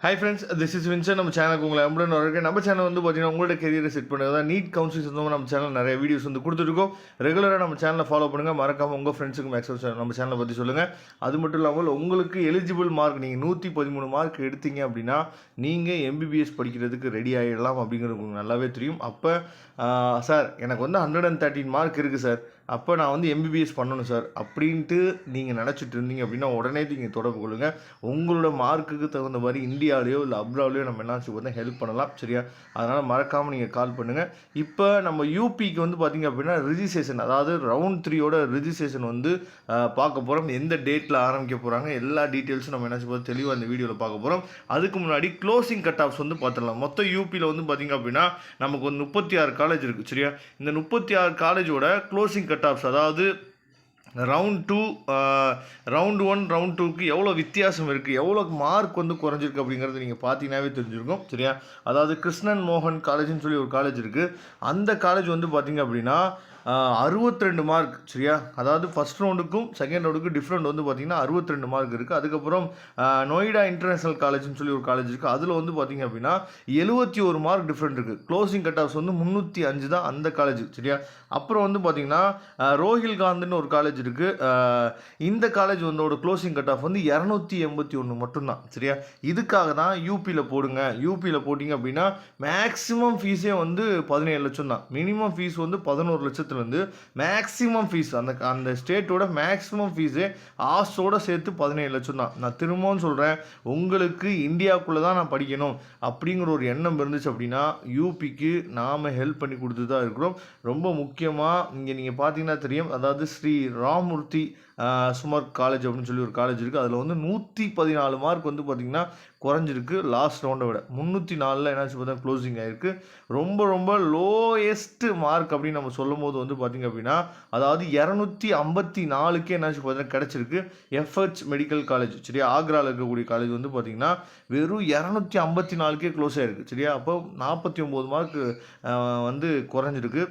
Hi friends, this is Vincent. நம்ம சேனலுக்கு உங்களை அன்புடன் வரவேற்கிறேன். நம்ம சேனல் வந்து பார்த்தீங்கன்னா உங்களோட கெரியரை செட் பண்ணுறது தான் நீட் கவுன்சிலிங் சொந்தமாக நம்ம சேனல் நிறைய வீடியோஸ் வந்து கொடுத்துருக்கோம். ரெகுலராக நம்ம சேனலை ஃபாலோ பண்ணுங்கள். மறக்காமல் உங்கள் ஃப்ரெண்ட்ஸுக்கு மேக்ஸிமம் நம்ம சேனலை பற்றி சொல்லுங்கள். அது மட்டும் இல்லாமல் உங்களுக்கு எலிஜிபிள் மார்க் நீங்கள் 113 மார்க் எடுத்தீங்க அப்படின்னா நீங்கள் எம்பிபிஎஸ் படிக்கிறதுக்கு ரெடி ஆகிடலாம் அப்படிங்கிறது உங்களுக்கு நல்லாவே தெரியும். அப்போ சார் எனக்கு வந்து 113 மார்க் இருக்குது சார், அப்போ நான் வந்து எம்பிபிஎஸ் பண்ணணும் சார் அப்படின்ட்டு நீங்கள் நினச்சிட்டு இருந்தீங்க அப்படின்னா உடனே நீங்கள் தொடர்பு கொள்ளுங்கள். உங்களோட மார்க்குக்கு தகுந்த மாதிரி இந்தியாவிலையோ இல்லை அப்ராட்லையோ நம்ம என்ன வந்து ஹெல்ப் பண்ணலாம், சரியா? அதனால் மறக்காமல் நீங்கள் கால் பண்ணுங்கள். இப்போ நம்ம யூபிக்கு வந்து பார்த்திங்க அப்படின்னா ரிஜிஸ்ட்ரேஷன், அதாவது ரவுண்ட் 3யோட ரிஜிஸ்ட்ரேஷன் வந்து பார்க்க போகிறோம். எந்த டேட்டில் ஆரம்பிக்க போகிறாங்க எல்லா டீட்டெயில்ஸும் நம்ம என்ன செய்ய தெளிவாக அந்த வீடியோவில் பார்க்க போகிறோம். அதுக்கு முன்னாடி க்ளோசிங் கட் ஆஃப்ஸ் வந்து பார்த்துடலாம். மொத்தம் யூபியில் வந்து பார்த்திங்க அப்படின்னா நமக்கு வந்து 36 காலேஜ் இருக்குது, சரியா? இந்த 36 காலேஜோட க்ளோசிங் கட் ஆஃப்ஸ், அதாவது ரவுண்ட் 2, ரவுண்ட் 1, ரவுண்ட் 2க்கு எவ்வளோ வித்தியாசம் இருக்குது, எவ்வளோ மார்க் வந்து குறைஞ்சிருக்கு அப்படிங்கிறது நீங்கள் பார்த்தீங்கன்னாவே தெரிஞ்சிருக்கும், சரியா? அதாவது கிருஷ்ணன் மோகன் காலேஜ்னு சொல்லி ஒரு காலேஜ் இருக்குது. அந்த காலேஜ் வந்து பார்த்திங்க அப்படின்னா 62 மார்க், சரியா? அதாவது ஃபஸ்ட் ரவுண்டுக்கும் செகண்ட் ரவுண்டுக்கும் டிஃப்ரெண்ட் வந்து பார்த்திங்கன்னா 62 மார்க் இருக்குது. அதுக்கப்புறம் நொய்டா இன்டர்நேஷ்னல் காலேஜ்னு சொல்லி ஒரு காலேஜ் இருக்குது. அதில் வந்து பார்த்திங்க அப்படின்னா 71 மார்க் டிஃப்ரெண்ட் இருக்குது. க்ளோசிங் கட் ஆஃப்ஸ் வந்து 305 தான் அந்த காலேஜ், சரியா? அப்புறம் வந்து பார்த்திங்கன்னா ரோஹில் காந்துன்னு ஒரு காலேஜ் இருக்குது. இந்த காலேஜ் வந்து க்ளோசிங் கட் ஆஃப் வந்து 281 மட்டும்தான், சரியா? இதுக்காக தான் யூபியில் போடுங்க. யூபியில் போட்டிங்க அப்படின்னா மேக்ஸிமம் ஃபீஸே வந்து 17 லட்சம் தான். மினிமம் ஃபீஸ் வந்து 11 லட்சத்துலேருந்து மேக்ஸிமம் ஃபீஸ் அந்த ஸ்டேட்டோட மேக்ஸிமம் ஃபீஸே ஆர்ட்ஸோடு சேர்த்து 17 லட்சம் தான். நான் திரும்பவும் சொல்கிறேன், உங்களுக்கு இந்தியாவுக்குள்ளே தான் நான் படிக்கணும் அப்படிங்கிற ஒரு எண்ணம் இருந்துச்சு அப்படின்னா யூபிக்கு நாம் ஹெல்ப் பண்ணி கொடுத்து தான் இருக்கிறோம். ரொம்ப முக்கியமாக இங்கே நீங்கள் பார்த்தீங்கன்னா தெரியும், அதாவது ஸ்ரீ ராமூர்த்தி சுமர் காலேஜ் அப்படின்னு சொல்லி ஒரு காலேஜ் இருக்குது. அதில் வந்து 114 மார்க் வந்து பார்த்திங்கன்னா குறைஞ்சிருக்கு லாஸ்ட் ரவுண்டை விட. 304 என்னாச்சு பார்த்தா க்ளோசிங் ஆகிருக்கு. ரொம்ப ரொம்ப லோயஸ்ட் மார்க் அப்படின்னு நம்ம சொல்லும் போது வந்து பார்த்திங்க அப்படின்னா அதாவது 254க்கே என்னாச்சு பார்த்தீங்கன்னா கிடச்சிருக்கு எஃப்ஹெச் மெடிக்கல் காலேஜ், சரியா? ஆக்ராவில் இருக்கக்கூடிய காலேஜ் வந்து பார்த்திங்கன்னா வெறும் 254க்கே க்ளோஸ் ஆகிருக்கு, சரியா? அப்போ 49 மார்க் வந்து குறைஞ்சிருக்கு.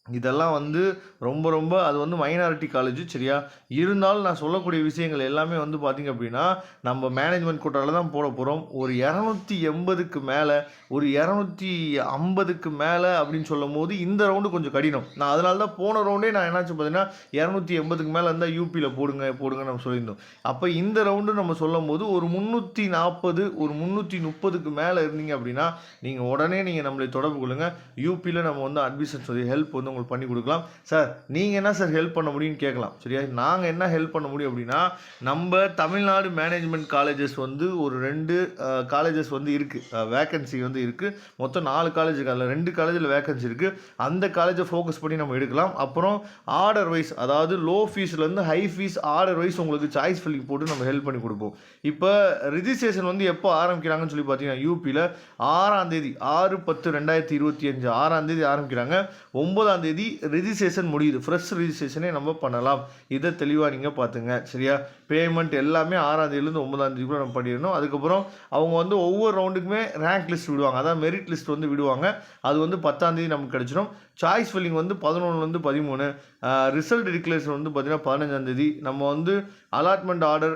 இதெல்லாம் வந்து ரொம்ப ரொம்ப அது வந்து மைனாரிட்டி காலேஜ், சரியா? இருந்தாலும் நான் சொல்லக்கூடிய விஷயங்கள் எல்லாமே வந்து பார்த்திங்க அப்படின்னா நம்ம மேனேஜ்மெண்ட் கோட்டாவில் தான் போட போகிறோம். ஒரு 280க்கு மேலே, ஒரு 250க்கு மேலே அப்படின்னு சொல்லும் போது இந்த ரவுண்டு கொஞ்சம் கடினம். நான் அதனால தான் போன ரவுண்டே நான் என்னாச்சு பார்த்தீங்கன்னா 280க்கு மேலே இருந்தால் யூபியில் போடுங்க நம்ம சொல்லியிருந்தோம். அப்போ இந்த ரவுண்டு நம்ம சொல்லும் போது ஒரு 340, ஒரு 330க்கு மேலே இருந்தீங்க அப்படின்னா நீங்கள் உடனே நீங்கள் நம்மளை தொடர்பு கொள்ளுங்கள். யூபியில் நம்ம வந்து அட்மிஷன் சொல்லி ஹெல்ப் வந்து பண்ணி கொடுக்கலாம். சார் நீங்கள் என்ன சார் ஹெல்ப் பண்ண முடியும்னு கேட்கலாம், சரியா? நாங்கள் என்ன ஹெல்ப் பண்ண முடியும் அப்படின்னா நம்ம தமிழ்நாடு மேனேஜ்மெண்ட் காலேஜஸ் வந்து ஒரு 2 காலேஜஸ் வந்து இருக்குது, வேக்கன்சி வந்து இருக்குது. மொத்தம் 4 காலேஜ் இருக்குது. அதில் 2 காலேஜில் வேக்கன்சி இருக்குது. அந்த காலேஜை ஃபோக்கஸ் பண்ணி நம்ம எடுக்கலாம். அப்புறம் ஆர்டர் வைஸ், அதாவது லோ ஃபீஸ்லேருந்து ஹை ஃபீஸ் ஆர்டர் வைஸ் உங்களுக்கு சாய்ஸ் ஃபில்லிங் போட்டு நம்ம ஹெல்ப் பண்ணி கொடுப்போம். இப்போ ரிஜிஸ்ட்ரேஷன் வந்து எப்போ ஆரம்பிக்கிறாங்கன்னு சொல்லி பார்த்தீங்கன்னா யூபியில் 6ஆம் தேதி 6/10/2025 6ஆம் தேதி ஆரம்பிக்கிறாங்க. 9ஆம் தேதி ரிஜிஸ்ட்ரேஷன் முடியுது. ஃப்ரெஷ் ரிஜிஸ்ட்ரேஷனே நம்ம பண்ணலாம். இதை தெளிவாக நீங்கள் பார்த்துங்க, சரியா? பேமெண்ட் எல்லாமே 6ஆம் தேதியிலேருந்து 9ஆம் தேதிக்குள்ளே நம்ம பண்ணிடணும். அதுக்கப்புறம் அவங்க வந்து ஒவ்வொரு ரவுண்டுக்குமே ரேங்க் லிஸ்ட் விடுவாங்க, அதாவது மெரிட் லிஸ்ட் வந்து விடுவாங்க. அது வந்து 10ஆம் தேதி நமக்கு கிடச்சிடும். சாய்ஸ் ஃபில்லிங் வந்து 11லேருந்து 13, ரிசல்ட் டிக்ளரேஷன் வந்து பார்த்திங்கன்னா 15ஆம் தேதி. நம்ம வந்து அலாட்மெண்ட் ஆர்டர்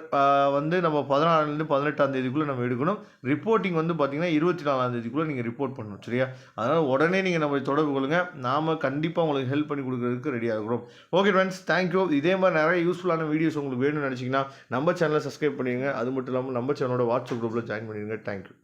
வந்து நம்ம 16லேருந்து 18ஆம் தேதிக்குள்ளே நம்ம எடுக்கணும். ரிப்போர்ட்டிங் வந்து பார்த்திங்கன்னா 24ஆம் தேதிக்குள்ளே நீங்கள் ரிப்போர்ட் பண்ணணும், சரியா? அதனால் உடனே நீங்கள் நம்ம தொடர்பு கொள்ளுங்கள். நாம் கண்டிப்பாக உங்களுக்கு ஹெல்ப் பண்ணி கொடுக்குறதுக்கு ரெடியாக இருக்கிறோம். Okay friends, thank you. இதே மாதிரி நிறைய யூஸ்ஃபுல்லான வீடியோஸ் உங்களுக்கு வேணும்னு நினச்சிங்கன்னா நம்ம சேனலை சப்ஸ்கிரைப் பண்ணிடுங்க. அது மட்டும் இல்லாமல் நம்ம சேனலோட வாட்ஸ்அப் குரூப்பில் ஜாயின் பண்ணிடுங்க. தேங்க்யூ.